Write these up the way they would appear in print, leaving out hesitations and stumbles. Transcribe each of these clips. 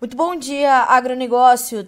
Muito bom dia, agronegócio.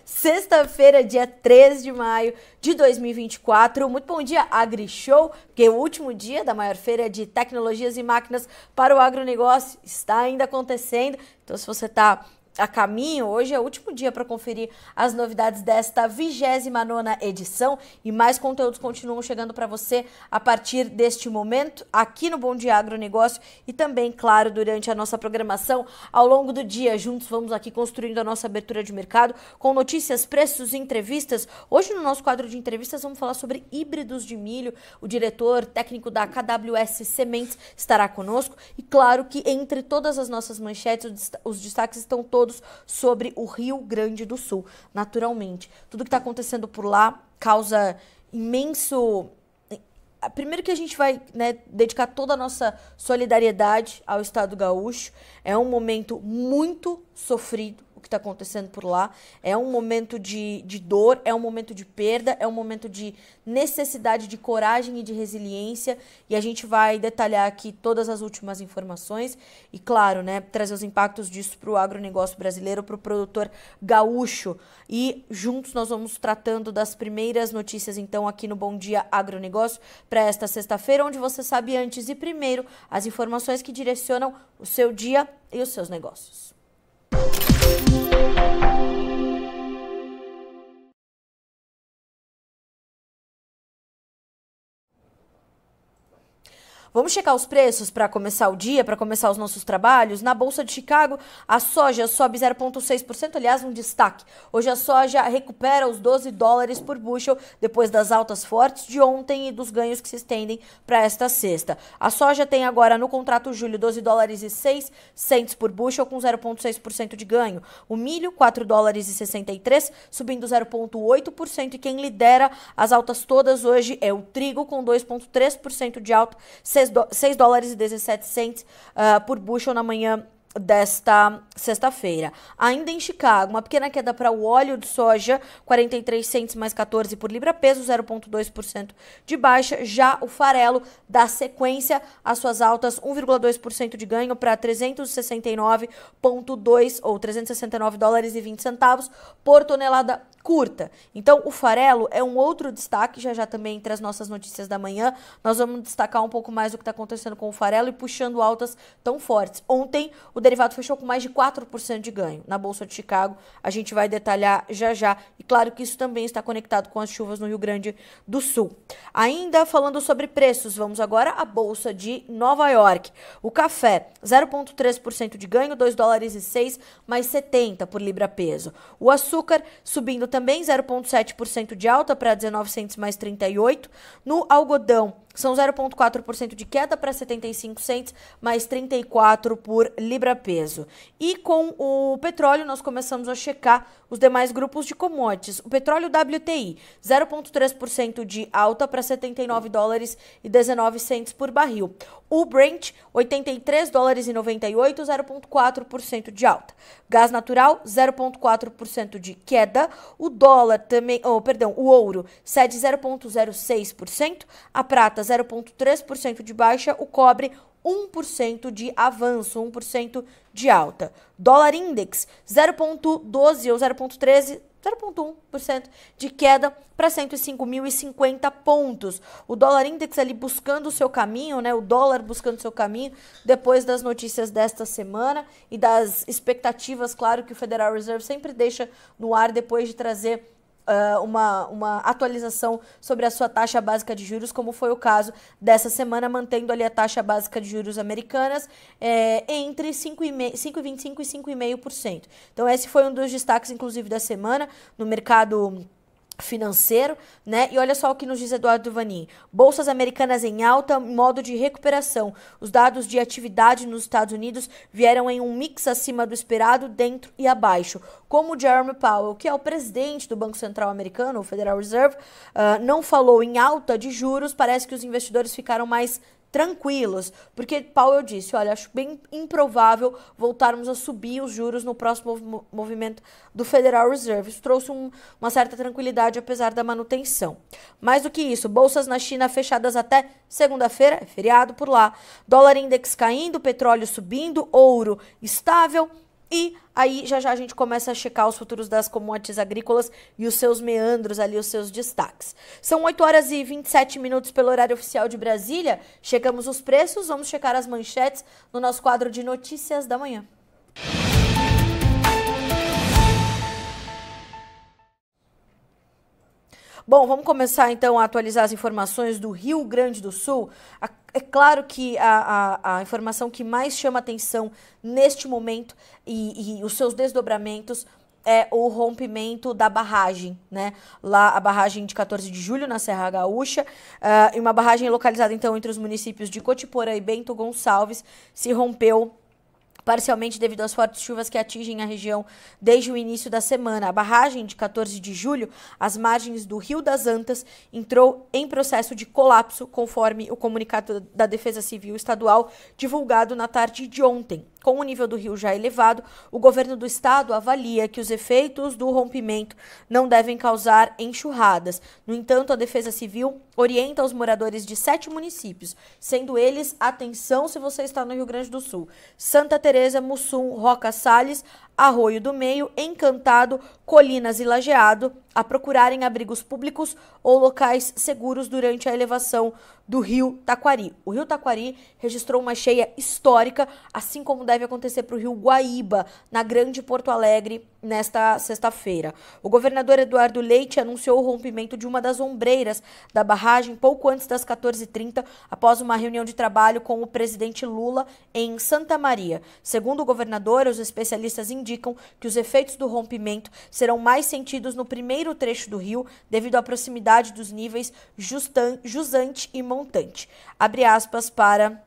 Sexta-feira, dia 13 de maio de 2024. Muito bom dia, AgriShow, porque o último dia da maior feira de tecnologias e máquinas para o agronegócio está ainda acontecendo. Então, se você está a caminho, hoje é o último dia para conferir as novidades desta 29ª edição e mais conteúdos continuam chegando para você a partir deste momento aqui no Bom Dia Agronegócio e também, claro, durante a nossa programação ao longo do dia. Juntos vamos aqui construindo a nossa abertura de mercado com notícias, preços e entrevistas. Hoje no nosso quadro de entrevistas vamos falar sobre híbridos de milho. O diretor técnico da KWS Sementes estará conosco e claro que entre todas as nossas manchetes os destaques estão todos sobre o Rio Grande do Sul, naturalmente. Tudo que está acontecendo por lá causa imenso... Primeiro que a gente vai, dedicar toda a nossa solidariedade ao Estado gaúcho. É um momento muito sofrido o que está acontecendo por lá. É um momento de dor, é um momento de perda, é um momento de necessidade de coragem e de resiliência. E a gente vai detalhar aqui todas as últimas informações e, claro, trazer os impactos disso para o agronegócio brasileiro, para o produtor gaúcho. E juntos nós vamos tratando das primeiras notícias, então, aqui no Bom Dia Agronegócio para esta sexta-feira, onde você sabe antes e primeiro as informações que direcionam o seu dia e os seus negócios. Vamos checar os preços para começar o dia, para começar os nossos trabalhos. Na Bolsa de Chicago, a soja sobe 0,6%, aliás, um destaque. Hoje a soja recupera os $12 por bushel, depois das altas fortes de ontem e dos ganhos que se estendem para esta sexta. A soja tem agora no contrato julho $12,06 por bushel, com 0,6% de ganho. O milho, $4,63, subindo 0,8%. E quem lidera as altas todas hoje é o trigo, com 2,3% de alta, $6,17 por bushel na manhã desta sexta-feira. Ainda em Chicago, uma pequena queda para o óleo de soja, 43 cents mais 14 por libra-peso, 0,2% de baixa. Já o farelo dá sequência às suas altas, 1,2% de ganho para 369,2 ou $369,20 por tonelada curta. Então, o farelo é um outro destaque, já também entre as nossas notícias da manhã. Nós vamos destacar um pouco mais o que está acontecendo com o farelo e puxando altas tão fortes. Ontem, o derivado fechou com mais de 4% de ganho na Bolsa de Chicago. A gente vai detalhar já. E claro que isso também está conectado com as chuvas no Rio Grande do Sul. Ainda falando sobre preços, vamos agora à Bolsa de Nova York. O café, 0,3% de ganho, $2,06 mais 70 por libra-peso. O açúcar subindo também 0,7% de alta para 19 cents mais 38. No algodão, são 0,4% de queda para 75 cents mais 34 por libra-peso. E com o petróleo, nós começamos a checar os demais grupos de commodities. O petróleo WTI, 0,3% de alta para $79,19 por barril. O Brent, $83,98, 0,4% de alta. Gás natural, 0,4% de queda. O dólar também, o ouro, cede 0,06%. A prata, 0,3% de baixa. O cobre, 1% de avanço, 1% de alta. Dólar index, 0,12 ou 0,1% de queda para 105.050 pontos. O dólar index ali buscando o seu caminho, o dólar buscando o seu caminho depois das notícias desta semana e das expectativas, claro, que o Federal Reserve sempre deixa no ar depois de trazer uma atualização sobre a sua taxa básica de juros, como foi o caso dessa semana, mantendo ali a taxa básica de juros americanas entre 5,25% e 5,5%. Então esse foi um dos destaques, inclusive, da semana no mercado financeiro, E olha só o que nos diz Eduardo Vanin. Bolsas americanas em alta, modo de recuperação. Os dados de atividade nos Estados Unidos vieram em um mix acima do esperado, dentro e abaixo. Como Jerome Powell, que é o presidente do Banco Central americano, o Federal Reserve, não falou em alta de juros, parece que os investidores ficaram mais tranquilos, porque Powell disse, olha, acho bem improvável voltarmos a subir os juros no próximo movimento do Federal Reserve. Isso trouxe uma certa tranquilidade, apesar da manutenção. Mais do que isso, bolsas na China fechadas até segunda-feira, é feriado por lá, dólar index caindo, petróleo subindo, ouro estável. E aí, já a gente começa a checar os futuros das commodities agrícolas e os seus meandros ali, os seus destaques. São 8 horas e 27 minutos pelo horário oficial de Brasília. Checamos os preços, vamos checar as manchetes no nosso quadro de notícias da manhã. Bom, vamos começar então a atualizar as informações do Rio Grande do Sul. É claro que a informação que mais chama atenção neste momento e os seus desdobramentos é o rompimento da barragem, né? Lá a barragem de 14 de julho na Serra Gaúcha, e uma barragem localizada então entre os municípios de Cotiporã e Bento Gonçalves, se rompeu parcialmente devido às fortes chuvas que atingem a região desde o início da semana. A barragem de 14 de julho, às margens do Rio das Antas, entrou em processo de colapso, conforme o comunicado da Defesa Civil Estadual divulgado na tarde de ontem. Com o nível do rio já elevado, o governo do estado avalia que os efeitos do rompimento não devem causar enxurradas. No entanto, a Defesa Civil orienta os moradores de 7 municípios, sendo eles, atenção se você está no Rio Grande do Sul, Santa Teresa, Mussum, Roca Salles, Arroio do Meio, Encantado, Colinas e Lajeado, a procurarem abrigos públicos ou locais seguros durante a elevação do rio Taquari. O rio Taquari registrou uma cheia histórica, assim como deve acontecer para o rio Guaíba, na Grande Porto Alegre, nesta sexta-feira. O governador Eduardo Leite anunciou o rompimento de uma das ombreiras da barragem pouco antes das 14h30, após uma reunião de trabalho com o presidente Lula em Santa Maria. Segundo o governador, os especialistas indicam que os efeitos do rompimento serão mais sentidos no primeiro trecho do rio, devido à proximidade dos níveis jusante e montante. Abre aspas para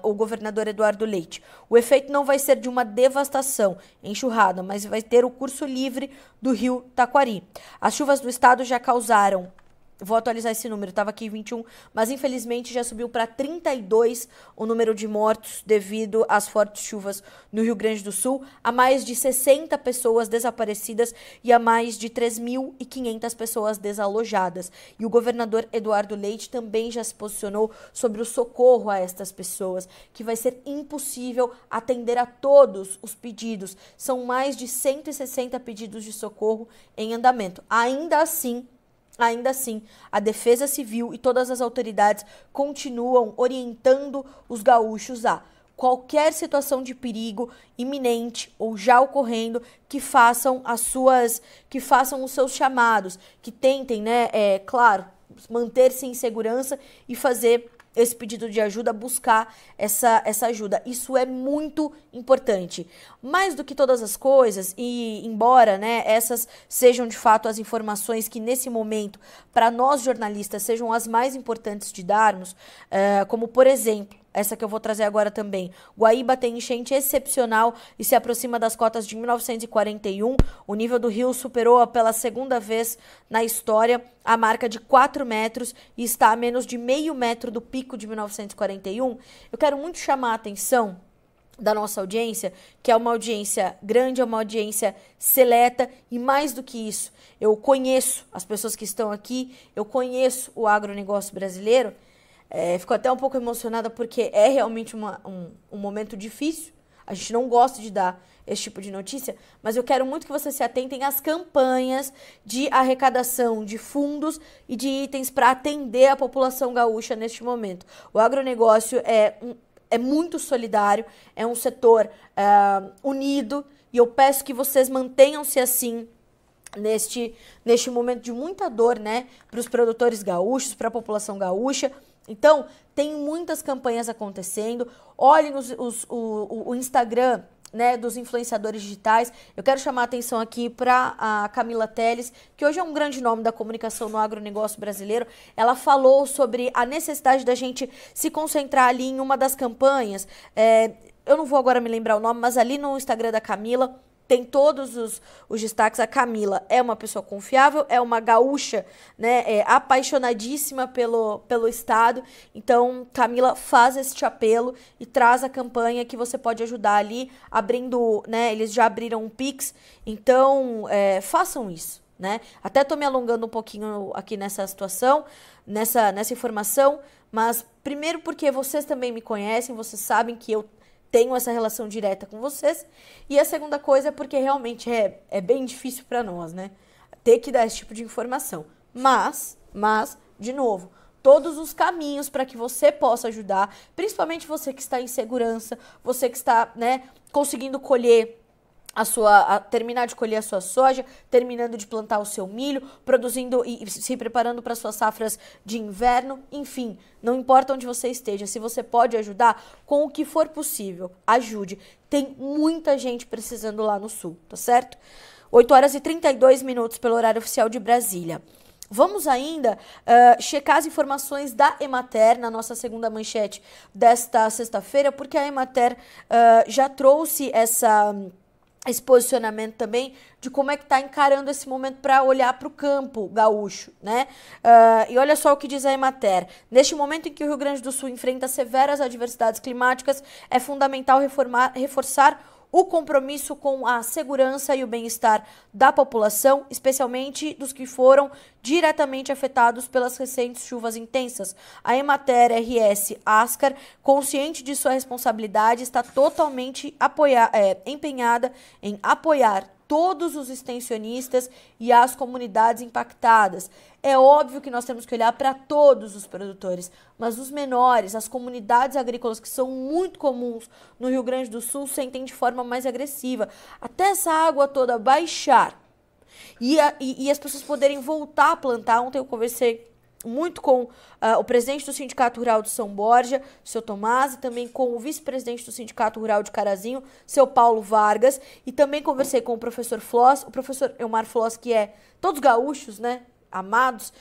o governador Eduardo Leite. O efeito não vai ser de uma devastação, enxurrada, mas vai ter o curso livre do rio Taquari. As chuvas do estado já causaram, vou atualizar esse número, estava aqui 21, mas infelizmente já subiu para 32 o número de mortos devido às fortes chuvas no Rio Grande do Sul, há mais de 60 pessoas desaparecidas e há mais de 3.500 pessoas desalojadas. E o governador Eduardo Leite também já se posicionou sobre o socorro a estas pessoas, que vai ser impossível atender a todos os pedidos. São mais de 160 pedidos de socorro em andamento. Ainda assim, a Defesa Civil e todas as autoridades continuam orientando os gaúchos a qualquer situação de perigo iminente ou já ocorrendo, que façam os seus chamados, que tentem, claro, manter-se em segurança e fazer esse pedido de ajuda, buscar essa ajuda. Isso é muito importante. Mais do que todas as coisas, e embora essas sejam de fato as informações que nesse momento, para nós jornalistas, sejam as mais importantes de darmos, como por exemplo, essa que eu vou trazer agora também. Guaíba tem enchente excepcional e se aproxima das cotas de 1941. O nível do rio superou pela segunda vez na história a marca de 4 metros e está a menos de meio metro do pico de 1941. Eu quero muito chamar a atenção da nossa audiência, que é uma audiência grande, é uma audiência seleta e mais do que isso, eu conheço as pessoas que estão aqui, eu conheço o agronegócio brasileiro. Fico até um pouco emocionada porque é realmente um momento difícil. A gente não gosta de dar esse tipo de notícia, mas eu quero muito que vocês se atentem às campanhas de arrecadação de fundos e de itens para atender a população gaúcha neste momento. O agronegócio é muito solidário, é um setor unido e eu peço que vocês mantenham-se assim neste momento de muita dor, para os produtores gaúchos, para a população gaúcha. Então, tem muitas campanhas acontecendo. Olhem o Instagram, dos influenciadores digitais. Eu quero chamar a atenção aqui para a Camila Teles, que hoje é um grande nome da comunicação no agronegócio brasileiro. Ela falou sobre a necessidade da gente se concentrar ali em uma das campanhas. Eu não vou agora me lembrar o nome, mas ali no Instagram da Camila, tem todos os destaques. A Camila é uma pessoa confiável, é uma gaúcha, né, apaixonadíssima pelo Estado. Então, Camila faz este apelo e traz a campanha que você pode ajudar ali, abrindo, né, eles já abriram um Pix, então façam isso, né? Até tô me alongando um pouquinho aqui nessa situação, nessa informação, mas primeiro porque vocês também me conhecem, vocês sabem que eu tenho essa relação direta com vocês. E a segunda coisa é porque realmente é bem difícil para nós, né? Ter que dar esse tipo de informação. Mas, de novo, todos os caminhos para que você possa ajudar, principalmente você que está em segurança, você que está, né, conseguindo colher terminar de colher a sua soja, terminando de plantar o seu milho, produzindo e se preparando para suas safras de inverno, enfim, não importa onde você esteja, se você pode ajudar com o que for possível, ajude. Tem muita gente precisando lá no sul, tá certo? 8 horas e 32 minutos pelo horário oficial de Brasília. Vamos ainda checar as informações da Emater na nossa segunda manchete desta sexta-feira, porque a Emater já trouxe esse posicionamento também de como é que está encarando esse momento para olhar para o campo gaúcho, né? E olha só o que diz a Emater. Neste momento em que o Rio Grande do Sul enfrenta severas adversidades climáticas, é fundamental reforçar o compromisso com a segurança e o bem-estar da população, especialmente dos que foram diretamente afetados pelas recentes chuvas intensas. A Emater RS Ascar, consciente de sua responsabilidade, está totalmente empenhada em apoiar todos os extensionistas e as comunidades impactadas. É óbvio que nós temos que olhar para todos os produtores, mas os menores, as comunidades agrícolas que são muito comuns no Rio Grande do Sul, sentem de forma mais agressiva. Até essa água toda baixar e as pessoas poderem voltar a plantar. Ontem eu conversei muito com o presidente do Sindicato Rural de São Borja, seu Tomás, e também com o vice-presidente do Sindicato Rural de Carazinho, seu Paulo Vargas, e também conversei com o professor Floss, o professor Elmar Floss, que é todos gaúchos, né, amados,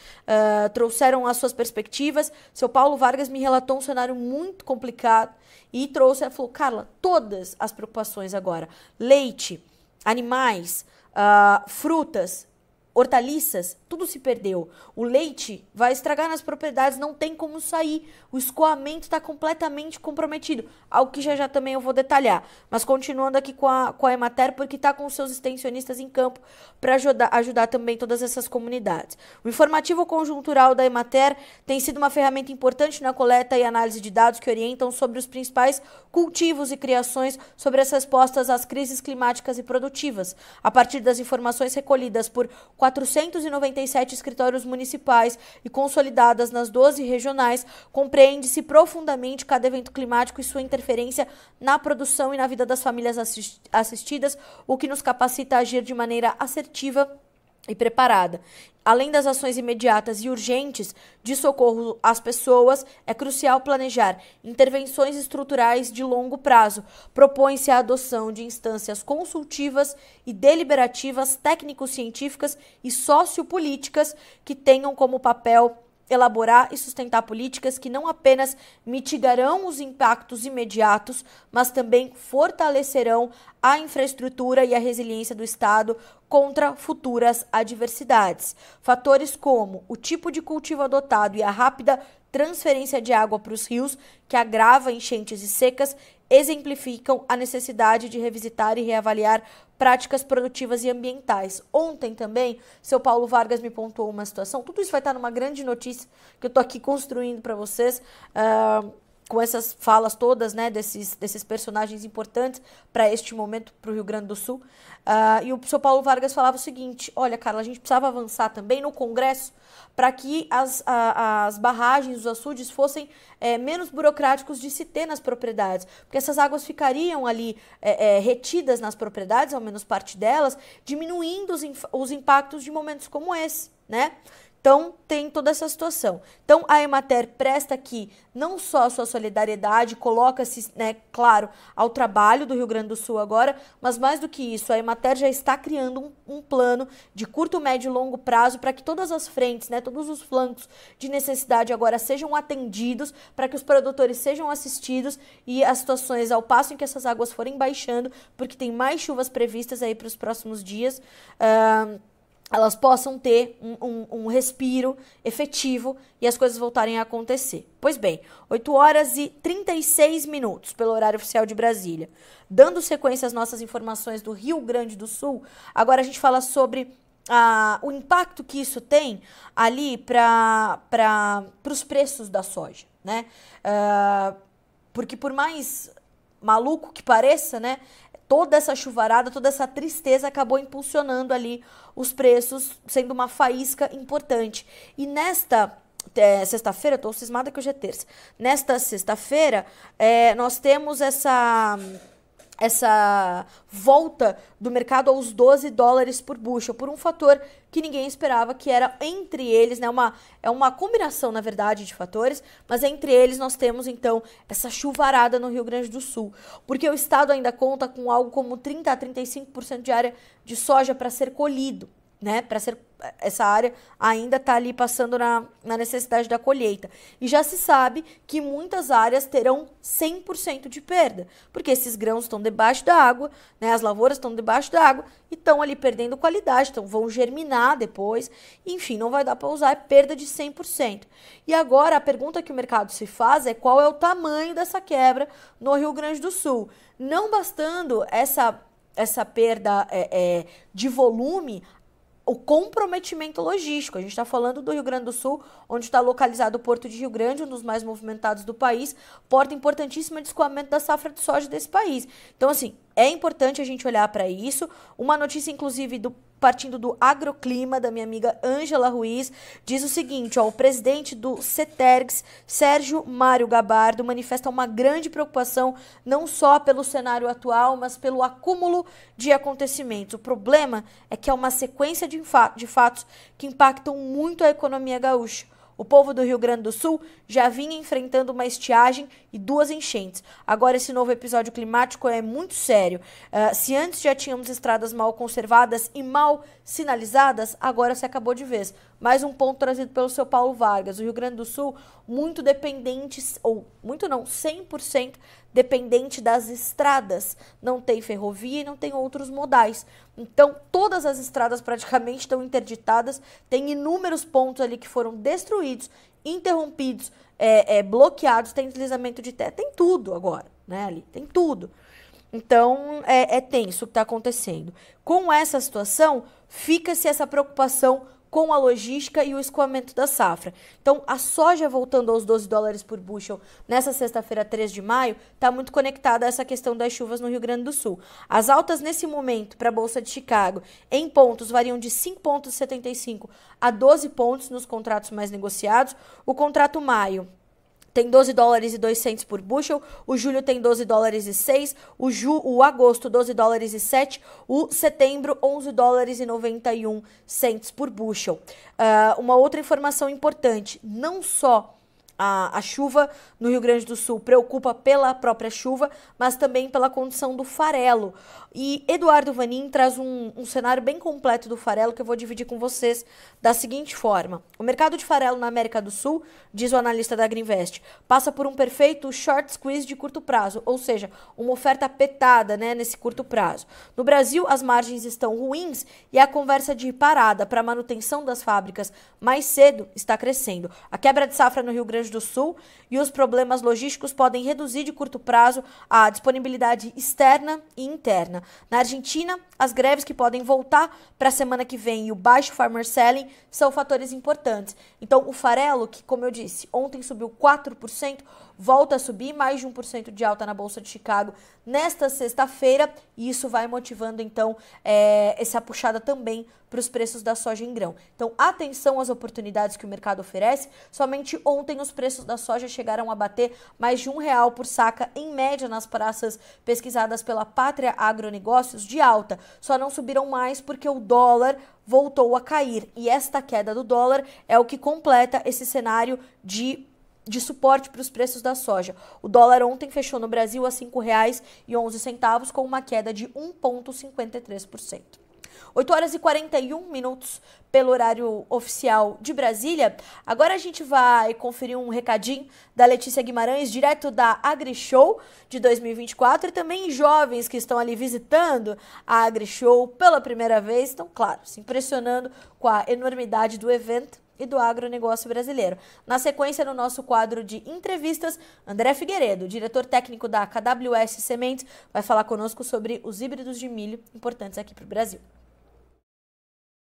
trouxeram as suas perspectivas. Seu Paulo Vargas me relatou um cenário muito complicado e falou, Carla, todas as preocupações agora, leite, animais, frutas, hortaliças, tudo se perdeu. O leite vai estragar nas propriedades, não tem como sair. O escoamento está completamente comprometido. Algo que já também eu vou detalhar. Mas continuando aqui com a Emater, porque está com seus extensionistas em campo para ajudar também todas essas comunidades. O informativo conjuntural da Emater tem sido uma ferramenta importante na coleta e análise de dados que orientam sobre os principais cultivos e criações sobre as respostas às crises climáticas e produtivas. A partir das informações recolhidas por 497 escritórios municipais e consolidadas nas 12 regionais, compreende-se profundamente cada evento climático e sua interferência na produção e na vida das famílias assistidas, o que nos capacita a agir de maneira assertiva e preparada. Além das ações imediatas e urgentes de socorro às pessoas, é crucial planejar intervenções estruturais de longo prazo. Propõe-se a adoção de instâncias consultivas e deliberativas, técnico-científicas e sociopolíticas que tenham como papel elaborar e sustentar políticas que não apenas mitigarão os impactos imediatos, mas também fortalecerão a infraestrutura e a resiliência do Estado contra futuras adversidades. Fatores como o tipo de cultivo adotado e a rápida transferência de água para os rios, que agrava enchentes e secas, exemplificam a necessidade de revisitar e reavaliar práticas produtivas e ambientais. Ontem também, seu Paulo Vargas me pontuou uma situação, tudo isso vai estar numa grande notícia que eu estou aqui construindo para vocês, com essas falas todas, né, desses personagens importantes para este momento, para o Rio Grande do Sul. E o seu Paulo Vargas falava o seguinte, olha, Carla, a gente precisava avançar também no Congresso para que as barragens, os açudes fossem menos burocráticos de se ter nas propriedades, porque essas águas ficariam ali retidas nas propriedades, ao menos parte delas, diminuindo os impactos de momentos como esse, né? Então, tem toda essa situação. Então, a Emater presta aqui não só a sua solidariedade, coloca-se, né, claro, ao trabalho do Rio Grande do Sul agora, mas mais do que isso, a Emater já está criando um plano de curto, médio e longo prazo para que todas as frentes, né, todos os flancos de necessidade agora sejam atendidos, para que os produtores sejam assistidos e as situações, ao passo em que essas águas forem baixando, porque tem mais chuvas previstas aí para os próximos dias, elas possam ter um respiro efetivo e as coisas voltarem a acontecer. Pois bem, 8 horas e 36 minutos pelo horário oficial de Brasília. Dando sequência às nossas informações do Rio Grande do Sul, agora a gente fala sobre o impacto que isso tem ali para os preços da soja, né? Porque por mais maluco que pareça, né? Toda essa chuvarada, toda essa tristeza acabou impulsionando ali os preços, sendo uma faísca importante. E nesta sexta-feira, eu tô cismada que hoje é terça, nesta sexta-feira, nós temos essa volta do mercado aos 12 dólares por bushel, por um fator que ninguém esperava, que era entre eles, né, é uma combinação, na verdade, de fatores, mas entre eles nós temos, então, essa chuvarada no Rio Grande do Sul, porque o estado ainda conta com algo como 30 a 35% de área de soja para ser colhido, né, essa área ainda está ali passando na necessidade da colheita. E já se sabe que muitas áreas terão 100% de perda, porque esses grãos estão debaixo da água, né, as lavouras estão debaixo da água e estão ali perdendo qualidade, então vão germinar depois, enfim, não vai dar para usar, é perda de 100%. E agora a pergunta que o mercado se faz é qual é o tamanho dessa quebra no Rio Grande do Sul. Não bastando essa perda de volume, o comprometimento logístico. A gente está falando do Rio Grande do Sul, onde está localizado o Porto de Rio Grande, um dos mais movimentados do país, porta importantíssima de escoamento da safra de soja desse país. Então, assim, é importante a gente olhar para isso. Uma notícia, inclusive, partindo do Agroclima, da minha amiga Ângela Ruiz, diz o seguinte, o presidente do CETERGS, Sérgio Mário Gabardo, manifesta uma grande preocupação não só pelo cenário atual, mas pelo acúmulo de acontecimentos. O problema é que é uma sequência de fatos que impactam muito a economia gaúcha. O povo do Rio Grande do Sul já vinha enfrentando uma estiagem e 2 enchentes. Agora esse novo episódio climático é muito sério. Se antes já tínhamos estradas mal conservadas e mal sinalizadas, agora se acabou de vez. Mais um ponto trazido pelo seu Paulo Vargas. O Rio Grande do Sul, muito dependente, ou muito não, 100% dependente das estradas. Não tem ferrovia e não tem outros modais. Então, todas as estradas praticamente estão interditadas. Tem inúmeros pontos ali que foram destruídos, interrompidos, bloqueados. Tem deslizamento de terra, tem tudo agora, né, ali, tem tudo. Então, é tenso o que está acontecendo. Com essa situação, fica-se essa preocupação com a logística e o escoamento da safra. Então, a soja voltando aos 12 dólares por bushel nessa sexta-feira, 3 de maio, está muito conectada a essa questão das chuvas no Rio Grande do Sul. As altas nesse momento para a Bolsa de Chicago em pontos variam de 5,75 a 12 pontos nos contratos mais negociados. O contrato maio tem 12 dólares e 2 cents por bushel, o julho tem 12 dólares e 6, o agosto 12 dólares e 7, o setembro 11 dólares e 91 cents por bushel. Uma outra informação importante, não só a chuva no Rio Grande do Sul preocupa pela própria chuva, mas também pela condição do farelo. E Eduardo Vanin traz um cenário bem completo do farelo que eu vou dividir com vocês da seguinte forma. O mercado de farelo na América do Sul, diz o analista da Agriinvest, passa por um perfeito short squeeze de curto prazo, ou seja, uma oferta apertada, né, nesse curto prazo. No Brasil, as margens estão ruins e a conversa de parada para manutenção das fábricas mais cedo está crescendo. A quebra de safra no Rio Grande do Sul e os problemas logísticos podem reduzir de curto prazo a disponibilidade externa e interna. Na Argentina, as greves que podem voltar para a semana que vem e o baixo farmer selling são fatores importantes. Então, o farelo, que, como eu disse, ontem subiu 4%, volta a subir, mais de 1% de alta na Bolsa de Chicago nesta sexta-feira, e isso vai motivando então essa puxada também para os preços da soja em grão. Então, atenção às oportunidades que o mercado oferece. Somente ontem os preços da soja chegaram a bater mais de R$1 por saca, em média, nas praças pesquisadas pela Pátria Agronegócios, de alta. Só não subiram mais porque o dólar voltou a cair. E esta queda do dólar é o que completa esse cenário de suporte para os preços da soja. O dólar ontem fechou no Brasil a R$ 5,11, com uma queda de 1,53%. 8 horas e 41 minutos pelo horário oficial de Brasília. Agora a gente vai conferir um recadinho da Letícia Guimarães, direto da AgriShow de 2024, e também jovens que estão ali visitando a AgriShow pela primeira vez, estão, claro, se impressionando com a enormidade do evento e do agronegócio brasileiro. Na sequência, no nosso quadro de entrevistas, André Figueiredo, diretor técnico da KWS Sementes, vai falar conosco sobre os híbridos de milho importantes aqui para o Brasil.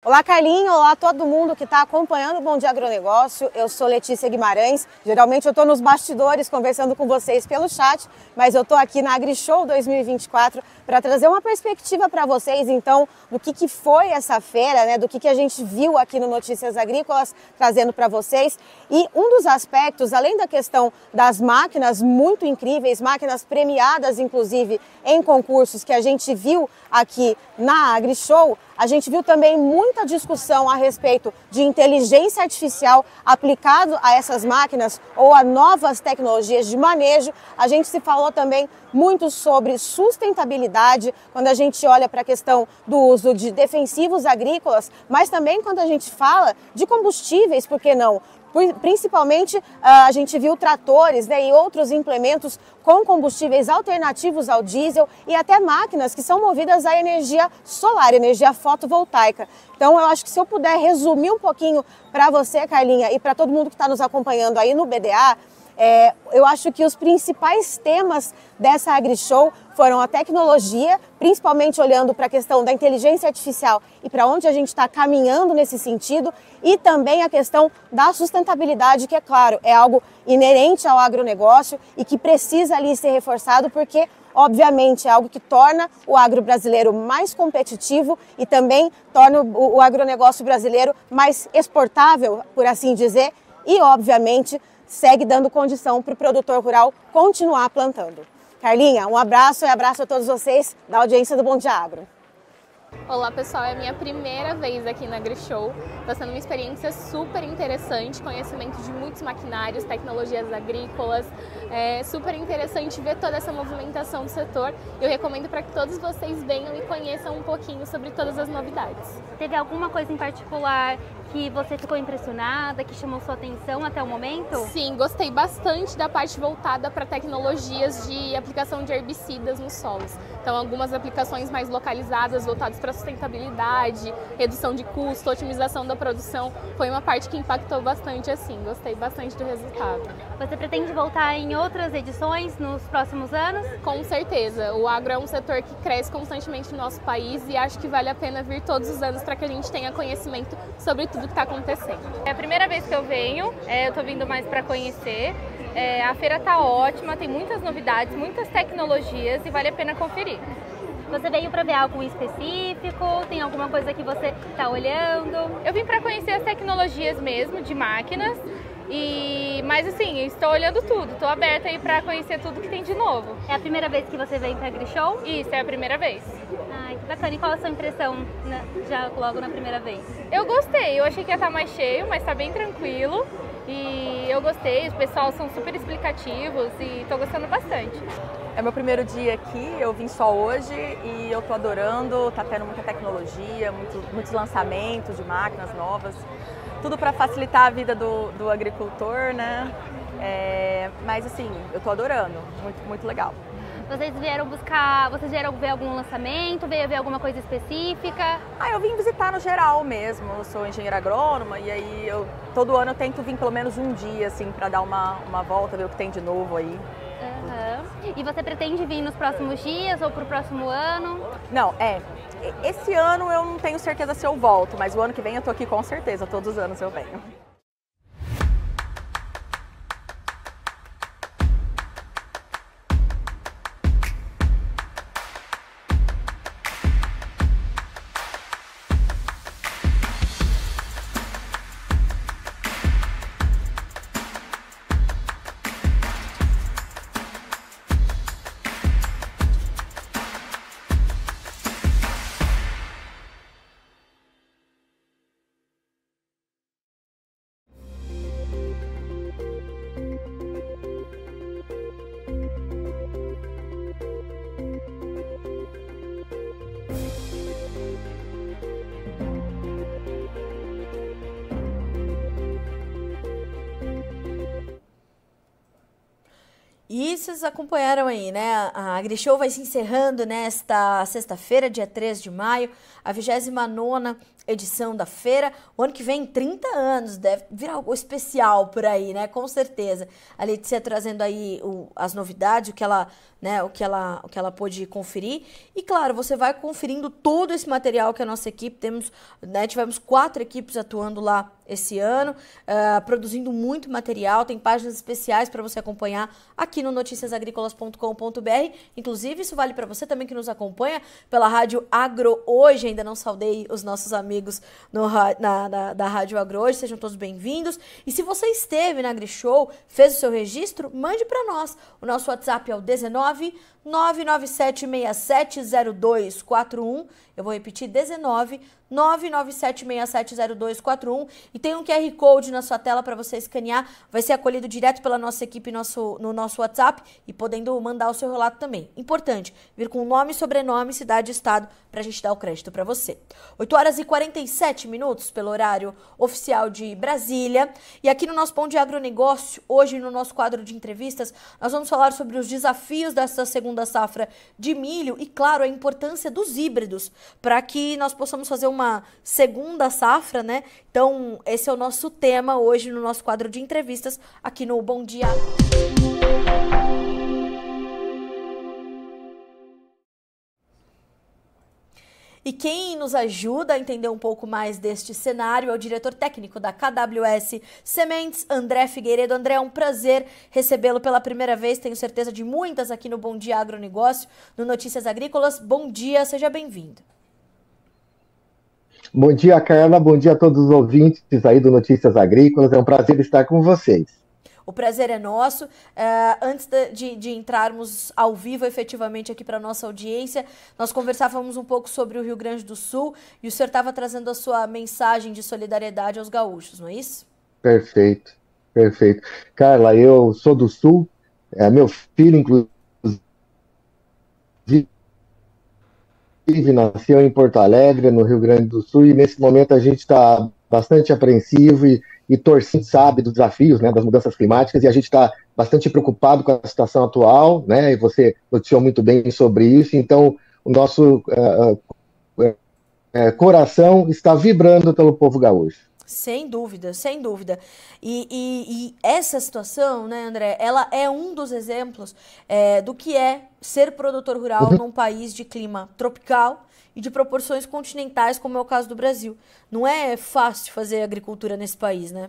Olá, Carlinho. Olá, todo mundo que está acompanhando o Bom Dia Agronegócio. Eu sou Letícia Guimarães. Geralmente eu estou nos bastidores conversando com vocês pelo chat, mas eu estou aqui na AgriShow 2024 para trazer uma perspectiva para vocês, então, do que foi essa feira, né? Do que a gente viu aqui no Notícias Agrícolas, trazendo para vocês. E um dos aspectos, além da questão das máquinas muito incríveis, máquinas premiadas, inclusive, em concursos que a gente viu aqui na AgriShow, a gente viu também muita discussão a respeito de inteligência artificial aplicado a essas máquinas ou a novas tecnologias de manejo. A gente se falou também muito sobre sustentabilidade, quando a gente olha para a questão do uso de defensivos agrícolas, mas também quando a gente fala de combustíveis, por que não? Principalmente a gente viu tratores, né, e outros implementos com combustíveis alternativos ao diesel e até máquinas que são movidas à energia solar, energia fotovoltaica. Então eu acho que se eu puder resumir um pouquinho para você, Carlinha, e para todo mundo que está nos acompanhando aí no BDA, eu acho que os principais temas dessa AgriShow foram a tecnologia, principalmente olhando para a questão da inteligência artificial e para onde a gente está caminhando nesse sentido, e também a questão da sustentabilidade, que é claro, é algo inerente ao agronegócio e que precisa ali ser reforçado, porque obviamente é algo que torna o agro brasileiro mais competitivo e também torna o agronegócio brasileiro mais exportável, por assim dizer, e obviamente segue dando condição para o produtor rural continuar plantando. Carlinha, um abraço e abraço a todos vocês da audiência do Bom Dia Agro. Olá pessoal, é a minha primeira vez aqui na AgriShow. Está sendo uma experiência super interessante, conhecimento de muitos maquinários, tecnologias agrícolas. É super interessante ver toda essa movimentação do setor. Eu recomendo para que todos vocês venham e conheçam um pouquinho sobre todas as novidades. Teve alguma coisa em particular que você ficou impressionada, que chamou sua atenção até o momento? Sim, gostei bastante da parte voltada para tecnologias de aplicação de herbicidas nos solos. Então, algumas aplicações mais localizadas, voltadas para sustentabilidade, redução de custo, otimização da produção, foi uma parte que impactou bastante, assim, gostei bastante do resultado. Você pretende voltar em outras edições nos próximos anos? Com certeza, o agro é um setor que cresce constantemente no nosso país e acho que vale a pena vir todos os anos para que a gente tenha conhecimento sobre tudo que está acontecendo. É a primeira vez que eu venho, eu estou vindo mais para conhecer. A feira está ótima, tem muitas novidades, muitas tecnologias e vale a pena conferir. Você veio para ver algo específico? Tem alguma coisa que você está olhando? Eu vim para conhecer as tecnologias mesmo, de máquinas. Mas assim, estou olhando tudo, estou aberta aí para conhecer tudo que tem de novo. É a primeira vez que você vem para a AgriShow? Isso, é a primeira vez. Ai, que bacana. E qual a sua impressão já logo na primeira vez? Eu gostei, eu achei que ia estar mais cheio, mas está bem tranquilo. E eu gostei, os pessoal são super explicativos e estou gostando bastante. É meu primeiro dia aqui, eu vim só hoje e eu estou adorando, está tendo muita tecnologia, muitos lançamentos de máquinas novas. Tudo para facilitar a vida do agricultor, né? Mas assim, eu tô adorando, muito legal. Vocês vieram ver algum lançamento, veio ver alguma coisa específica? Eu vim visitar no geral mesmo, eu sou engenheira agrônoma e aí todo ano eu tento vir pelo menos um dia, assim, para dar uma volta, ver o que tem de novo aí. Uhum. E você pretende vir nos próximos dias ou pro próximo ano? Não, esse ano eu não tenho certeza se eu volto, mas o ano que vem eu tô aqui com certeza, todos os anos eu venho. E vocês acompanharam aí, né? A AgriShow vai se encerrando nesta sexta-feira, dia 3 de maio, a 29ª edição da feira. O ano que vem, 30 anos, deve vir algo especial por aí, né? Com certeza. A Letícia trazendo aí as novidades, o que ela pôde conferir. E claro, você vai conferindo todo esse material que a nossa equipe tivemos 4 equipes atuando lá esse ano, produzindo muito material. Tem páginas especiais para você acompanhar aqui no noticiasagricolas.com.br. Inclusive, isso vale para você também que nos acompanha pela Rádio Agro Hoje. Ainda não saudei os nossos amigos da Rádio Agro Hoje. Sejam todos bem-vindos. E se você esteve na AgriShow, fez o seu registro, mande para nós. O nosso WhatsApp é o 19 997670241. Eu vou repetir, 19 997670241. E tem um QR Code na sua tela para você escanear. Vai ser acolhido direto pela nossa equipe no nosso WhatsApp e podendo mandar o seu relato também. Importante, vir com nome, sobrenome, cidade e estado para a gente dar o crédito para você. 8h47 pelo horário oficial de Brasília. E aqui no nosso Bom Dia Agronegócio, hoje no nosso quadro de entrevistas, nós vamos falar sobre os desafios dessa segunda safra de milho e, claro, a importância dos híbridos para que nós possamos fazer uma segunda safra, né? Então, esse é o nosso tema hoje no nosso quadro de entrevistas aqui no Bom Dia. E quem nos ajuda a entender um pouco mais deste cenário é o diretor técnico da KWS Sementes, André Figueiredo. André, é um prazer recebê-lo pela primeira vez, tenho certeza de muitas aqui no Bom Dia Agronegócio, no Notícias Agrícolas. Bom dia, seja bem-vindo. Bom dia, Carla. Bom dia a todos os ouvintes aí do Notícias Agrícolas. É um prazer estar com vocês. O prazer é nosso. Antes de entrarmos ao vivo, efetivamente, aqui para a nossa audiência, nós conversávamos um pouco sobre o Rio Grande do Sul e o senhor estava trazendo a sua mensagem de solidariedade aos gaúchos, não é isso? Perfeito, perfeito. Carla, eu sou do Sul, meu filho, inclusive, nasceu em Porto Alegre, no Rio Grande do Sul, e nesse momento a gente está bastante apreensivo e torcendo, sabe, dos desafios, né, das mudanças climáticas, e a gente está bastante preocupado com a situação atual, né, e você noticiou muito bem sobre isso. Então o nosso coração está vibrando pelo povo gaúcho. Sem dúvida, sem dúvida. E essa situação, né, André, ela é um dos exemplos do que é ser produtor rural num país de clima tropical e de proporções continentais, como é o caso do Brasil. Não é fácil fazer agricultura nesse país, né?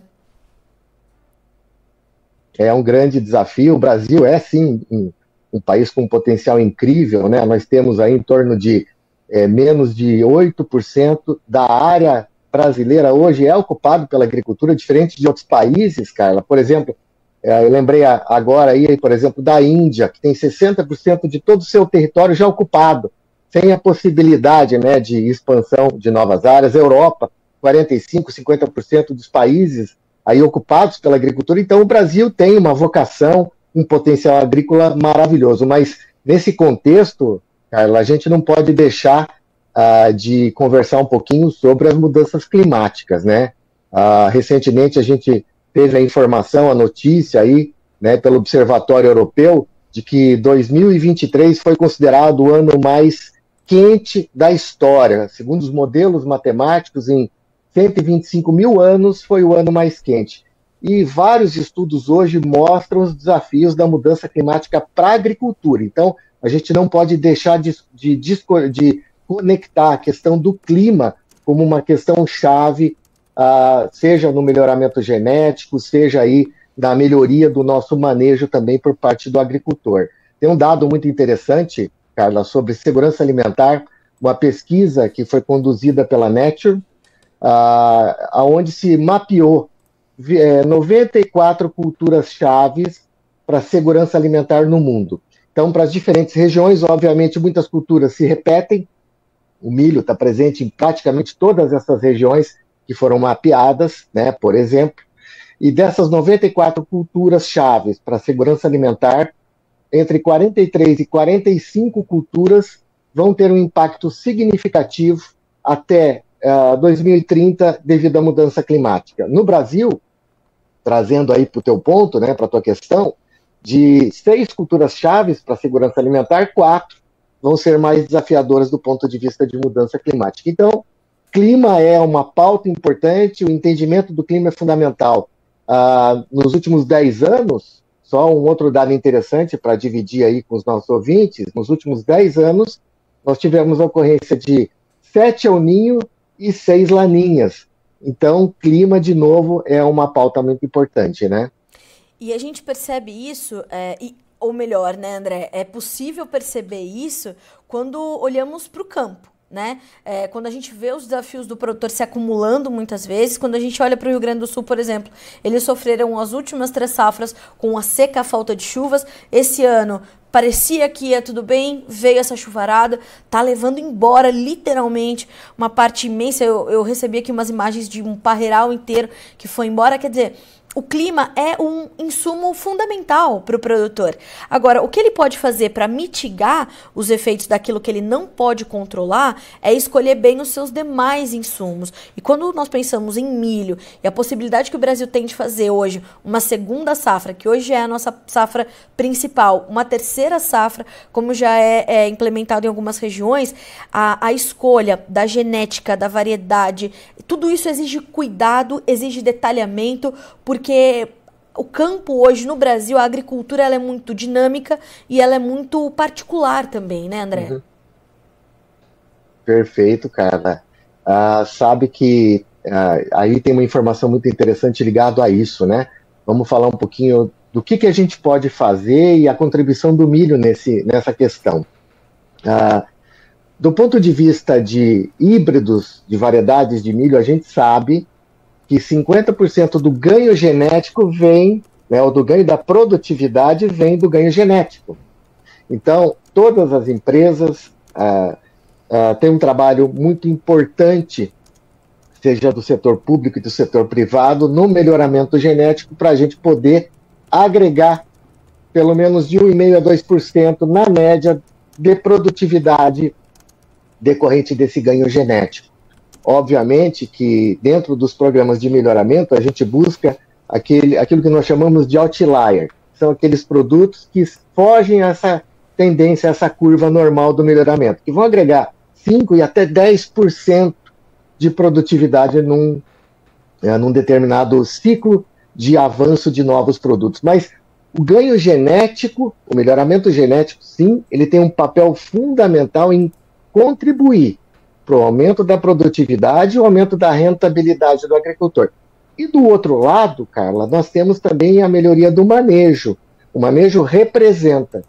É um grande desafio. O Brasil é, sim, um país com um potencial incrível, né? Nós temos aí em torno de menos de 8% da área brasileira hoje é ocupado pela agricultura, diferente de outros países, Carla. Por exemplo, eu lembrei agora aí, por exemplo, da Índia, que tem 60% de todo o seu território já ocupado, sem a possibilidade, né, de expansão de novas áreas. Europa, 45%, 50% dos países aí ocupados pela agricultura. Então, o Brasil tem uma vocação, um potencial agrícola maravilhoso. Mas, nesse contexto, Carla, a gente não pode deixar de conversar um pouquinho sobre as mudanças climáticas, né? Recentemente, a gente teve a informação, a notícia aí, né, pelo Observatório Europeu, de que 2023 foi considerado o ano mais quente da história. Segundo os modelos matemáticos, em 125 mil anos foi o ano mais quente. E vários estudos hoje mostram os desafios da mudança climática para a agricultura. Então, a gente não pode deixar de conectar a questão do clima como uma questão chave, seja no melhoramento genético, seja aí na melhoria do nosso manejo também por parte do agricultor. Tem um dado muito interessante, Carla, sobre segurança alimentar, uma pesquisa que foi conduzida pela Nature, onde se mapeou 94 culturas chaves para segurança alimentar no mundo. Então, para as diferentes regiões, obviamente, muitas culturas se repetem. O milho está presente em praticamente todas essas regiões que foram mapeadas, né, por exemplo. E dessas 94 culturas chaves para a segurança alimentar, entre 43 e 45 culturas vão ter um impacto significativo até 2030 devido à mudança climática. No Brasil, trazendo aí para o teu ponto, né, para a tua questão, de 6 culturas chaves para a segurança alimentar, 4 vão ser mais desafiadoras do ponto de vista de mudança climática. Então, clima é uma pauta importante, o entendimento do clima é fundamental. Nos últimos 10 anos, só um outro dado interessante para dividir aí com os nossos ouvintes, nos últimos 10 anos, nós tivemos a ocorrência de 7 El Niño e 6 Laninhas. Então, clima, de novo, é uma pauta muito importante, né? E a gente percebe isso, ou melhor, né, André, é possível perceber isso quando olhamos para o campo, né? Quando a gente vê os desafios do produtor se acumulando muitas vezes, quando a gente olha para o Rio Grande do Sul, por exemplo, eles sofreram as últimas 3 safras com a seca, a falta de chuvas. Esse ano parecia que ia tudo bem, veio essa chuvarada, tá levando embora literalmente uma parte imensa. Eu recebi aqui umas imagens de um parreiral inteiro que foi embora, quer dizer, o clima é um insumo fundamental para o produtor. Agora, o que ele pode fazer para mitigar os efeitos daquilo que ele não pode controlar é escolher bem os seus demais insumos. E quando nós pensamos em milho e a possibilidade que o Brasil tem de fazer hoje uma segunda safra, que hoje é a nossa safra principal, uma terceira safra, como já é implementado em algumas regiões, a escolha da genética, da variedade, tudo isso exige cuidado, exige detalhamento, porque o campo hoje no Brasil, a agricultura, ela é muito dinâmica e ela é muito particular também, né, André? Uhum. Perfeito, cara. Sabe que aí tem uma informação muito interessante ligado a isso, né? Vamos falar um pouquinho do que a gente pode fazer e a contribuição do milho nessa questão. Do ponto de vista de híbridos, de variedades de milho, a gente sabe que 50% do ganho genético vem, né, ou do ganho da produtividade vem do ganho genético. Então, todas as empresas têm um trabalho muito importante, seja do setor público e do setor privado, no melhoramento genético para a gente poder agregar pelo menos de 1,5% a 2% na média de produtividade decorrente desse ganho genético. Obviamente que dentro dos programas de melhoramento a gente busca aquilo que nós chamamos de outlier, são aqueles produtos que fogem a essa tendência, a essa curva normal do melhoramento, que vão agregar 5% e até 10% de produtividade num determinado ciclo de avanço de novos produtos. Mas o ganho genético, o melhoramento genético, sim, ele tem um papel fundamental em contribuir para o aumento da produtividade e o aumento da rentabilidade do agricultor. E do outro lado, Carla, nós temos também a melhoria do manejo. O manejo representa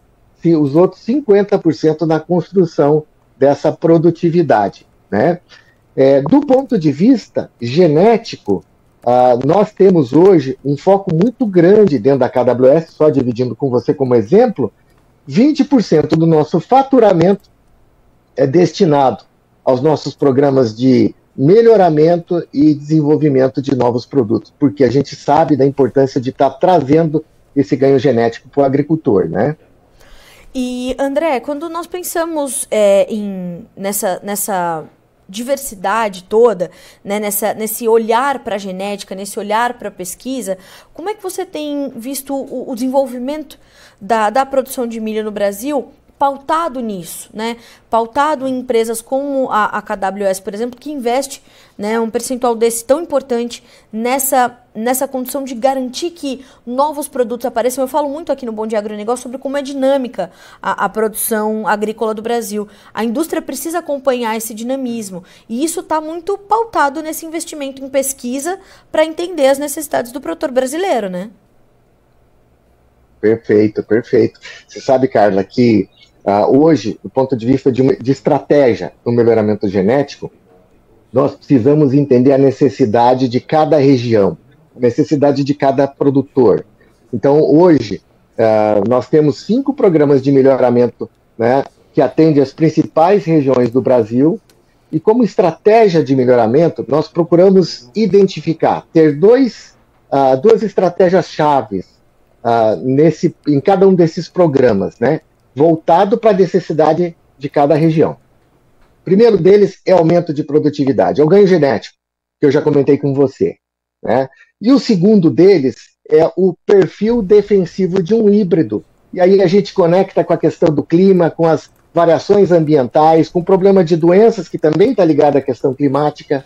os outros 50% na construção dessa produtividade, né? Do ponto de vista genético, nós temos hoje um foco muito grande dentro da KWS, só dividindo com você como exemplo, 20% do nosso faturamento é destinado aos nossos programas de melhoramento e desenvolvimento de novos produtos, porque a gente sabe da importância de estar trazendo esse ganho genético para o agricultor, né? E, André, quando nós pensamos nessa diversidade toda, né, nesse olhar para a genética, nesse olhar para a pesquisa, como é que você tem visto o desenvolvimento da produção de milho no Brasil pautado nisso, né? Pautado em empresas como a KWS, por exemplo, que investe, né, um percentual desse tão importante nessa condição de garantir que novos produtos apareçam. Eu falo muito aqui no Bom Dia Agronegócio sobre como é dinâmica a produção agrícola do Brasil. A indústria precisa acompanhar esse dinamismo e isso está muito pautado nesse investimento em pesquisa para entender as necessidades do produtor brasileiro, né? Perfeito, perfeito. Você sabe, Carla, que hoje, do ponto de vista de estratégia no melhoramento genético, nós precisamos entender a necessidade de cada região, a necessidade de cada produtor. Então, hoje, nós temos 5 programas de melhoramento, né, que atendem as principais regiões do Brasil, e como estratégia de melhoramento, nós procuramos identificar, ter duas estratégias chaves em cada um desses programas, né, voltado para a necessidade de cada região. O primeiro deles é aumento de produtividade, é o ganho genético, que eu já comentei com você, né? E o segundo deles é o perfil defensivo de um híbrido. E aí a gente conecta com a questão do clima, com as variações ambientais, com o problema de doenças, que também está ligado à questão climática,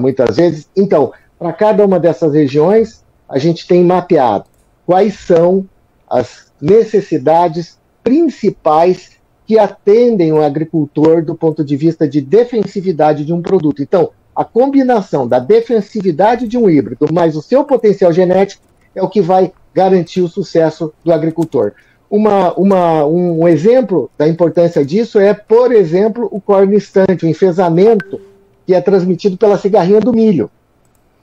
muitas vezes. Então, para cada uma dessas regiões, a gente tem mapeado quais são as necessidades principais que atendem o agricultor do ponto de vista de defensividade de um produto. Então, a combinação da defensividade de um híbrido mais o seu potencial genético é o que vai garantir o sucesso do agricultor. Um exemplo da importância disso é, por exemplo, o cornicante, o enfesamento, que é transmitido pela cigarrinha do milho.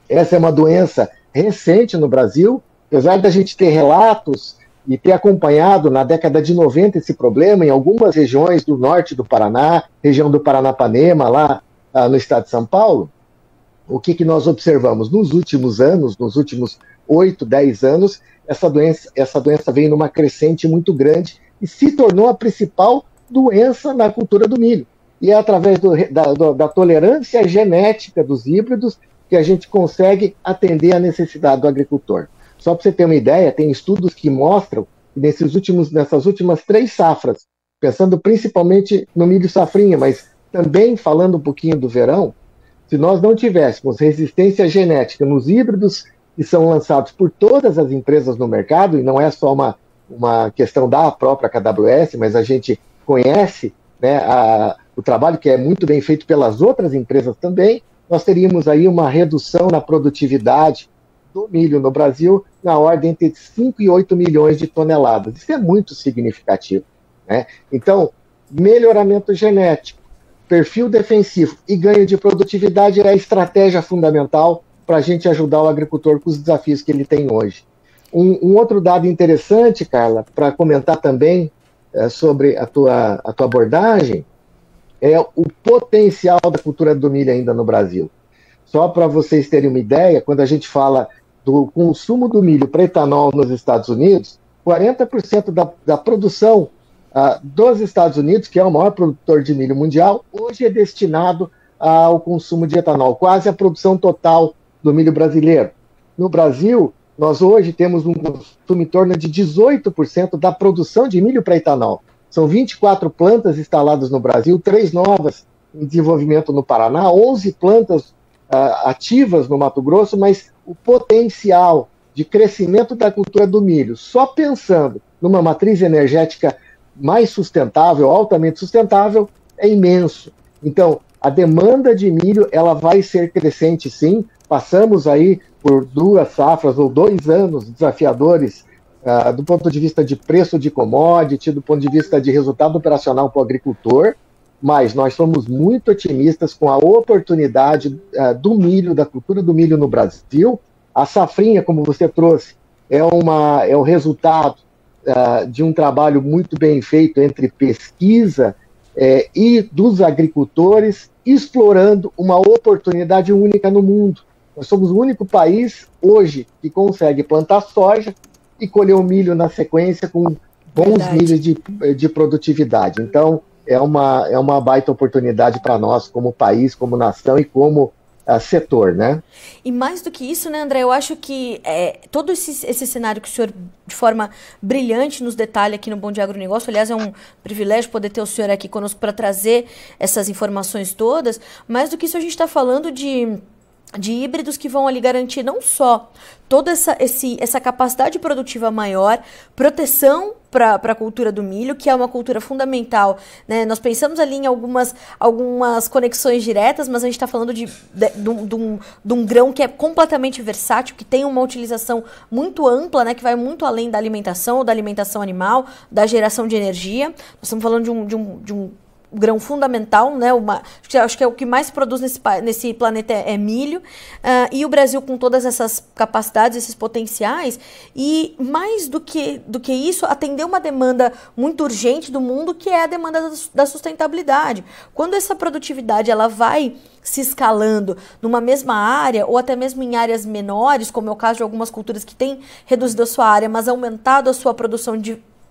Essa é uma doença recente no Brasil, apesar da gente ter relatos e ter acompanhado na década de 90 esse problema em algumas regiões do norte do Paraná, região do Paranapanema, lá no estado de São Paulo. O que nós observamos? Nos últimos anos, nos últimos 8, 10 anos, essa doença veio numa crescente muito grande e se tornou a principal doença na cultura do milho. E é através da tolerância genética dos híbridos que a gente consegue atender a necessidade do agricultor. Só para você ter uma ideia, tem estudos que mostram que nessas últimas 3 safras, pensando principalmente no milho safrinha, mas também falando um pouquinho do verão, se nós não tivéssemos resistência genética nos híbridos que são lançados por todas as empresas no mercado, e não é só uma questão da própria KWS, mas a gente conhece, né, o trabalho que é muito bem feito pelas outras empresas também, nós teríamos aí uma redução na produtividade do milho no Brasil na ordem entre 5 e 8 milhões de toneladas. Isso é muito significativo, né? Então, melhoramento genético, perfil defensivo e ganho de produtividade é a estratégia fundamental para a gente ajudar o agricultor com os desafios que ele tem hoje. Um outro dado interessante, Carla, para comentar também sobre a tua abordagem, é o potencial da cultura do milho ainda no Brasil. Só para vocês terem uma ideia, quando a gente fala do consumo do milho para etanol nos Estados Unidos, 40% da produção dos Estados Unidos, que é o maior produtor de milho mundial, hoje é destinado ao consumo de etanol, quase a produção total do milho brasileiro. No Brasil, nós hoje temos um consumo em torno de 18% da produção de milho para etanol. São 24 plantas instaladas no Brasil, 3 novas em desenvolvimento no Paraná, 11 plantas ativas no Mato Grosso, mas o potencial de crescimento da cultura do milho, só pensando numa matriz energética mais sustentável, altamente sustentável, é imenso. Então, a demanda de milho ela vai ser crescente, sim. Passamos aí por 2 safras ou 2 anos desafiadores do ponto de vista de preço de commodity, do ponto de vista de resultado operacional para o agricultor, mas nós somos muito otimistas com a oportunidade do milho, da cultura do milho no Brasil. A safrinha, como você trouxe, é o resultado de um trabalho muito bem feito entre pesquisa e dos agricultores, explorando uma oportunidade única no mundo. Nós somos o único país hoje que consegue plantar soja e colher o milho na sequência com bons níveis de produtividade. Então, é uma baita oportunidade para nós como país, como nação e como setor, né? E mais do que isso, né, André, eu acho que todo esse cenário que o senhor, de forma brilhante, nos detalha aqui no Bom Dia Agronegócio, aliás, é um privilégio poder ter o senhor aqui conosco para trazer essas informações todas. Mais do que isso, a gente está falando de híbridos que vão ali garantir não só toda essa capacidade produtiva maior, proteção para a cultura do milho, que é uma cultura fundamental, né? Nós pensamos ali em algumas conexões diretas, mas a gente está falando de um grão que é completamente versátil, que tem uma utilização muito ampla, né? Que vai muito além da alimentação ou da alimentação animal, da geração de energia. Nós estamos falando de um grão fundamental, né? Acho que é o que mais produz nesse planeta é milho, e o Brasil com todas essas capacidades, esses potenciais, e mais do que isso, atender uma demanda muito urgente do mundo, que é a demanda da sustentabilidade. Quando essa produtividade ela vai se escalando numa mesma área, ou até mesmo em áreas menores, como é o caso de algumas culturas que têm reduzido a sua área, mas aumentado a sua produção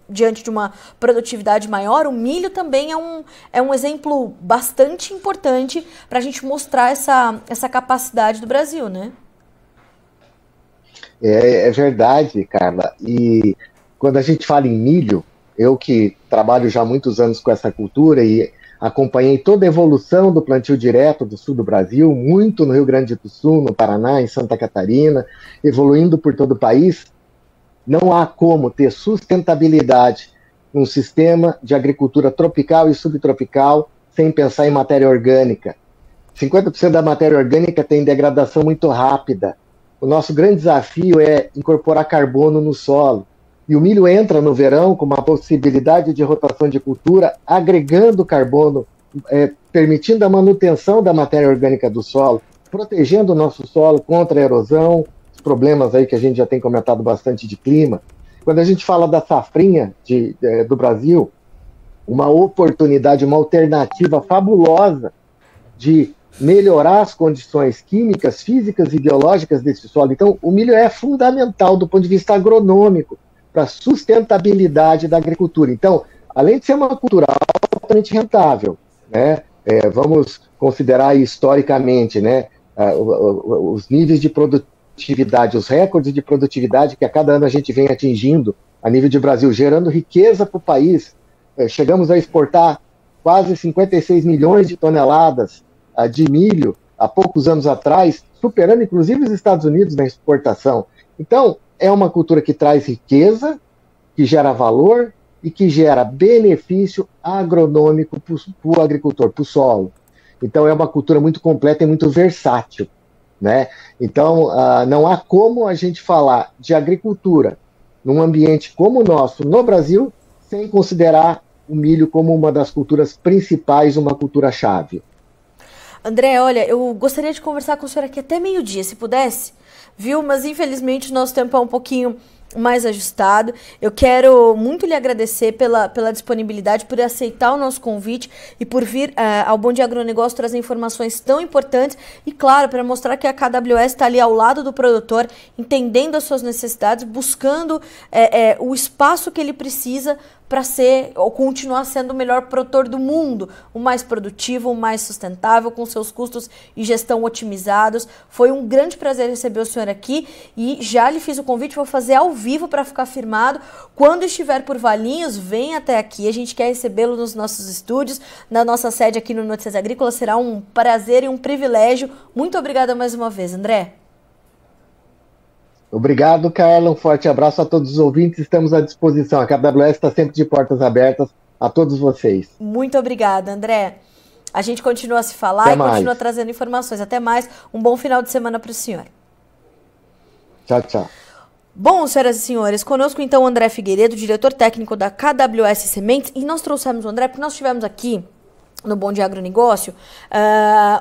diante de uma produtividade maior, o milho também é um exemplo bastante importante para a gente mostrar essa capacidade do Brasil, né? É verdade, Carla. E quando a gente fala em milho, eu que trabalho já há muitos anos com essa cultura e acompanhei toda a evolução do plantio direto do sul do Brasil, muito no Rio Grande do Sul, no Paraná, em Santa Catarina, evoluindo por todo o país, não há como ter sustentabilidade num sistema de agricultura tropical e subtropical sem pensar em matéria orgânica. 50% da matéria orgânica tem degradação muito rápida. O nosso grande desafio é incorporar carbono no solo. E o milho entra no verão com uma possibilidade de rotação de cultura, agregando carbono, permitindo a manutenção da matéria orgânica do solo, protegendo o nosso solo contra a erosão, os problemas aí que a gente já tem comentado bastante de clima. Quando a gente fala da safrinha do Brasil, uma oportunidade, uma alternativa fabulosa de melhorar as condições químicas, físicas e biológicas desse solo. Então, o milho é fundamental do ponto de vista agronômico para a sustentabilidade da agricultura. Então, além de ser uma cultura altamente rentável, né, vamos considerar historicamente, né, os níveis de produtividade, os recordes de produtividade que a cada ano a gente vem atingindo a nível de Brasil, gerando riqueza para o país. Chegamos a exportar quase 56 milhões de toneladas de milho há poucos anos atrás, superando inclusive os Estados Unidos na exportação. Então, é uma cultura que traz riqueza, que gera valor e que gera benefício agronômico para o agricultor, para o solo. Então, é uma cultura muito completa e muito versátil, né? Então, não há como a gente falar de agricultura num ambiente como o nosso no Brasil sem considerar o milho como uma das culturas principais, uma cultura-chave. André, olha, eu gostaria de conversar com o senhor aqui até meio-dia, se pudesse, viu? Mas infelizmente o nosso tempo é um pouquinho mais ajustado. Eu quero muito lhe agradecer pela disponibilidade, por aceitar o nosso convite e por vir ao Bom Dia Agronegócio trazer informações tão importantes e, claro, para mostrar que a KWS está ali ao lado do produtor, entendendo as suas necessidades, buscando o espaço que ele precisa para ser ou continuar sendo o melhor produtor do mundo, o mais produtivo, o mais sustentável, com seus custos e gestão otimizados. Foi um grande prazer receber o senhor aqui e já lhe fiz o convite, vou fazer ao vivo para ficar firmado. Quando estiver por Valinhos, venha até aqui, a gente quer recebê-lo nos nossos estúdios, na nossa sede aqui no Notícias Agrícolas, será um prazer e um privilégio. Muito obrigada mais uma vez, André. Obrigado, Carla. Um forte abraço a todos os ouvintes. Estamos à disposição. A KWS está sempre de portas abertas a todos vocês. Muito obrigada, André. A gente continua a se falar e continua trazendo informações. Até mais. Um bom final de semana para o senhor. Tchau, tchau. Bom, senhoras e senhores, conosco então o André Figueiredo, diretor técnico da KWS Sementes. E nós trouxemos o André porque nós tivemos aqui no Bom Dia Agronegócio,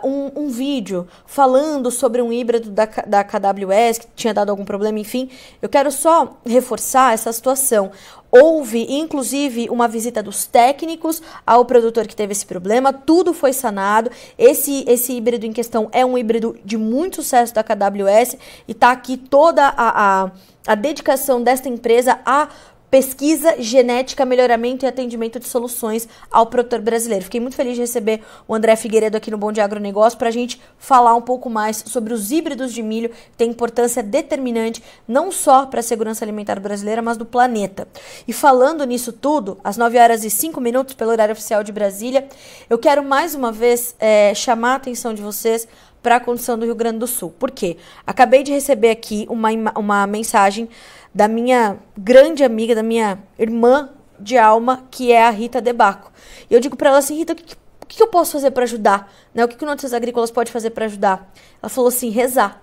um vídeo falando sobre um híbrido da KWS que tinha dado algum problema, enfim. Eu quero só reforçar essa situação. Houve, inclusive, uma visita dos técnicos ao produtor que teve esse problema, tudo foi sanado. Esse híbrido em questão é um híbrido de muito sucesso da KWS e está aqui toda a dedicação desta empresa a pesquisa, genética, melhoramento e atendimento de soluções ao produtor brasileiro. Fiquei muito feliz de receber o André Figueiredo aqui no Bom Dia Agronegócio para a gente falar um pouco mais sobre os híbridos de milho, que tem importância determinante não só para a segurança alimentar brasileira, mas do planeta. E falando nisso tudo, às 9h05, pelo horário oficial de Brasília, eu quero mais uma vez chamar a atenção de vocês para a condição do Rio Grande do Sul. Por quê? Acabei de receber aqui uma mensagem da minha grande amiga, da minha irmã de alma, que é a Rita Debaco. E eu digo para ela assim, Rita, o que eu posso fazer para ajudar? Né? O que o Notícias Agrícolas pode fazer para ajudar? Ela falou assim, rezar,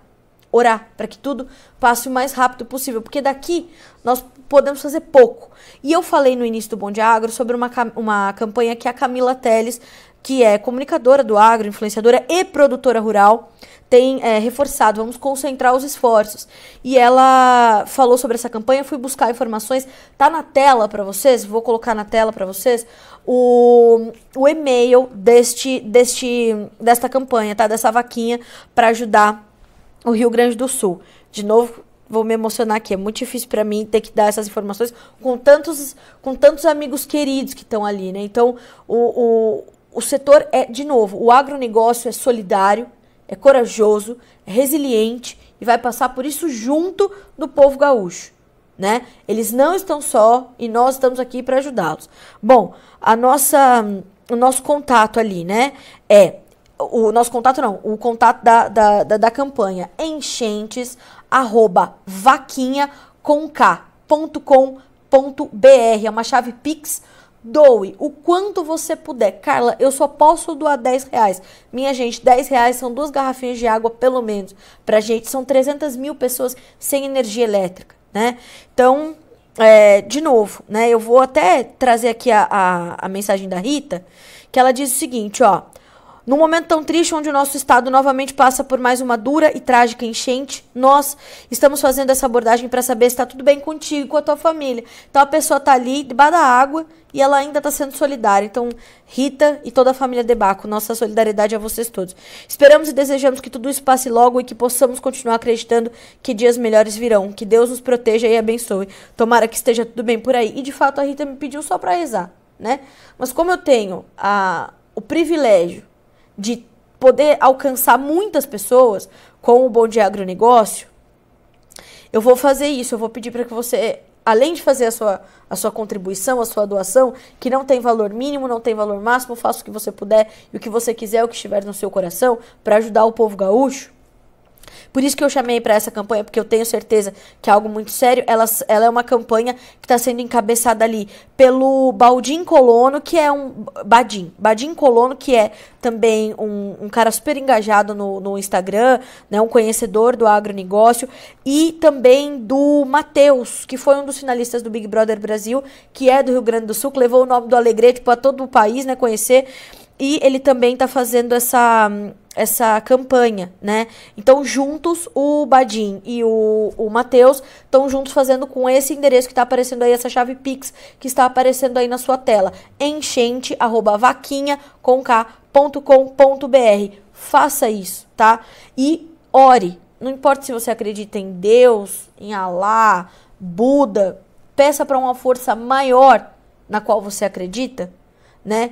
orar, para que tudo passe o mais rápido possível, porque daqui nós podemos fazer pouco. E eu falei no início do Bom Dia Agro sobre uma campanha que a Camila Teles, que é comunicadora do agro, influenciadora e produtora rural, tem reforçado, vamos concentrar os esforços. E ela falou sobre essa campanha, fui buscar informações, tá na tela para vocês, vou colocar na tela para vocês o e-mail desta campanha, tá? Dessa vaquinha para ajudar o Rio Grande do Sul. De novo, vou me emocionar aqui, é muito difícil para mim ter que dar essas informações com tantos amigos queridos que estão ali, né? Então, o setor de novo, o agronegócio é solidário, é corajoso, é resiliente e vai passar por isso junto do povo gaúcho, né? Eles não estão só e nós estamos aqui para ajudá-los. Bom, o nosso contato ali, né? O nosso contato não, o contato da campanha enchentes@vaquinha.com.br, é uma chave Pix. Doe o quanto você puder. Carla, eu só posso doar R$10. Minha gente, R$10 são 2 garrafinhas de água, pelo menos. Pra gente, são 300 mil pessoas sem energia elétrica, né? Então, de novo, né? Eu vou até trazer aqui a mensagem da Rita, que ela diz o seguinte, ó. Num momento tão triste onde o nosso estado novamente passa por mais uma dura e trágica enchente, nós estamos fazendo essa abordagem para saber se está tudo bem contigo e com a tua família. Então a pessoa está ali debaixo da água e ela ainda está sendo solidária. Então, Rita e toda a família Debaco, nossa solidariedade a vocês todos. Esperamos e desejamos que tudo isso passe logo e que possamos continuar acreditando que dias melhores virão. Que Deus nos proteja e abençoe. Tomara que esteja tudo bem por aí. E de fato a Rita me pediu só para rezar, né? Mas como eu tenho o privilégio de poder alcançar muitas pessoas com o Bom Dia Agronegócio, eu vou fazer isso, eu vou pedir para que você, além de fazer a sua contribuição, a sua doação, que não tem valor mínimo, não tem valor máximo, faça o que você puder e o que você quiser, o que estiver no seu coração, para ajudar o povo gaúcho. Por isso que eu chamei para essa campanha, porque eu tenho certeza que é algo muito sério. Ela é uma campanha que está sendo encabeçada ali pelo Badim Colono, que é Badim Colono, que é também um cara super engajado no Instagram, né, um conhecedor do agronegócio, e também do Matheus, que foi um dos finalistas do Big Brother Brasil, que é do Rio Grande do Sul, que levou o nome do Alegrete para todo o país, né, conhecer. E ele também está fazendo essa campanha, né? Então, juntos, o Badim e o Matheus estão juntos fazendo com esse endereço que está aparecendo aí, essa chave Pix que está aparecendo aí na sua tela. enchente@vaquinha.com.br. Faça isso, tá? E ore. Não importa se você acredita em Deus, em Alá, Buda, peça para uma força maior na qual você acredita, né?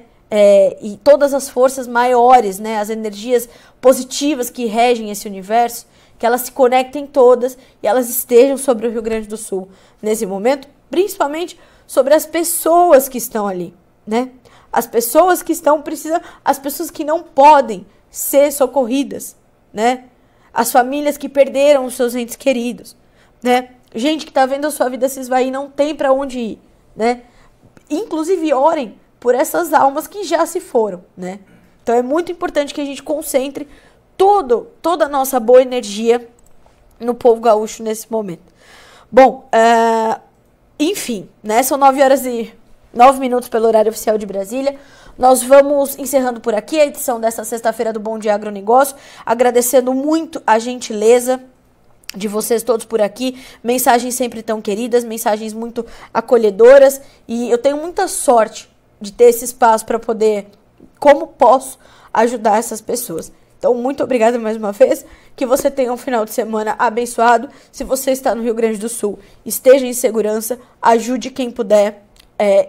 E todas as forças maiores, né, as energias positivas que regem esse universo, que elas se conectem todas e elas estejam sobre o Rio Grande do Sul nesse momento, principalmente sobre as pessoas que estão ali, né? As pessoas que estão precisando, as pessoas que não podem ser socorridas, né? As famílias que perderam os seus entes queridos, né? Gente que está vendo a sua vida se esvair e não tem para onde ir, né? Inclusive, orem por essas almas que já se foram, né? Então é muito importante que a gente concentre toda a nossa boa energia no povo gaúcho nesse momento. Bom, enfim, né? São 9h09 pelo horário oficial de Brasília. Nós vamos encerrando por aqui a edição dessa sexta-feira do Bom Dia Agronegócio, agradecendo muito a gentileza de vocês todos por aqui, mensagens sempre tão queridas, mensagens muito acolhedoras, e eu tenho muita sorte de ter esse espaço para poder, como posso, ajudar essas pessoas. Então, muito obrigada mais uma vez, que você tenha um final de semana abençoado. Se você está no Rio Grande do Sul, esteja em segurança, ajude quem puder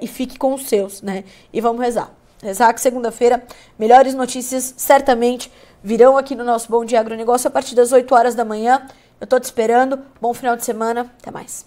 e fique com os seus, né? E vamos rezar. Rezar que segunda-feira, melhores notícias certamente virão aqui no nosso Bom Dia Agronegócio a partir das 8 horas da manhã. Eu tô te esperando. Bom final de semana. Até mais.